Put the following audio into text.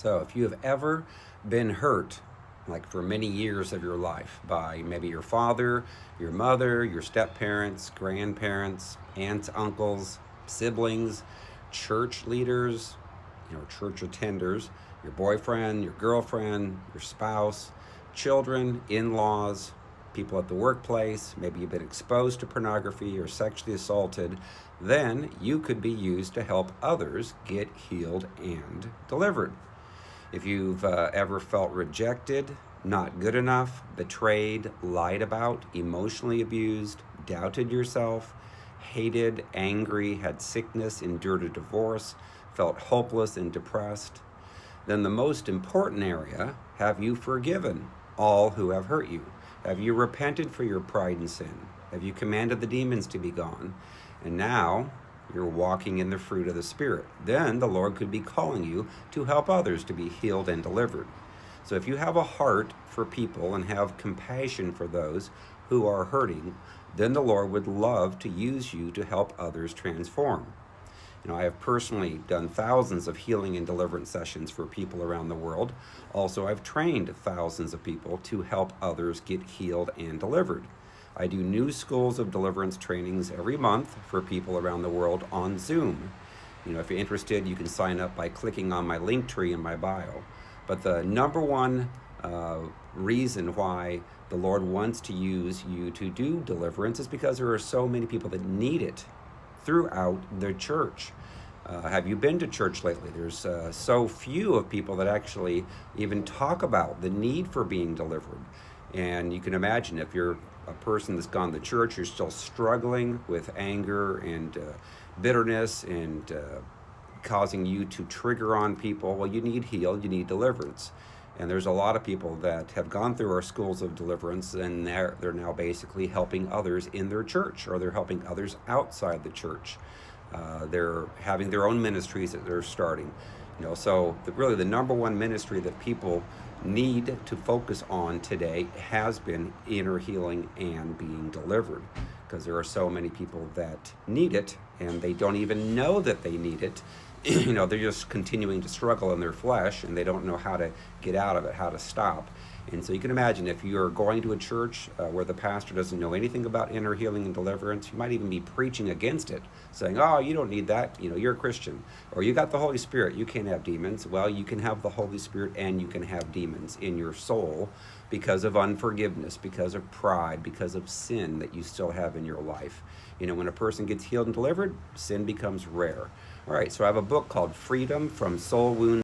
So if you have ever been hurt, like for many years of your life, by maybe your father, your mother, your step-parents, grandparents, aunts, uncles, siblings, church leaders, church attenders, your boyfriend, your girlfriend, your spouse, children, in-laws, people at the workplace, maybe you've been exposed to pornography or sexually assaulted, then you could be used to help others get healed and delivered. If you've ever felt rejected, not good enough, betrayed, lied about, emotionally abused, doubted yourself, hated, angry, had sickness, endured a divorce, felt hopeless and depressed, then the most important area, have you forgiven all who have hurt you? Have you repented for your pride and sin? Have you commanded the demons to be gone? And now you're walking in the fruit of the Spirit. Then the Lord could be calling you to help others to be healed and delivered. So if you have a heart for people and have compassion for those who are hurting, then the Lord would love to use you to help others transform. I have personally done thousands of healing and deliverance sessions for people around the world. Also, I've trained thousands of people to help others get healed and delivered. I do new schools of deliverance trainings every month for people around the world on Zoom. If you're interested, you can sign up by clicking on my link tree in my bio. But the number one reason why the Lord wants to use you to do deliverance is because there are so many people that need it throughout the church. Have you been to church lately? There's so few of people that actually even talk about the need for being delivered. And you can imagine if you're a person that's gone to church, you're still struggling with anger and bitterness and causing you to trigger on people. Well, you need healed, you need deliverance. And there's a lot of people that have gone through our schools of deliverance, and they're now basically helping others in their church, or they're helping others outside the church. They're having their own ministries that they're starting. So really the number one ministry that people need to focus on today has been inner healing and being delivered, because there are so many people that need it and they don't even know that they need it. They're just continuing to struggle in their flesh, and they don't know how to get out of it, how to stop. And so you can imagine if you're going to a church where the pastor doesn't know anything about inner healing and deliverance, you might even be preaching against it, saying, oh, you don't need that, you're a Christian, or you got the Holy Spirit, you can't have demons. Well, you can have the Holy Spirit and you can have demons in your soul because of unforgiveness, because of pride, because of sin that you still have in your life. When a person gets healed and delivered, sin becomes rare. All right, so I have a book called Freedom from Soul Wounds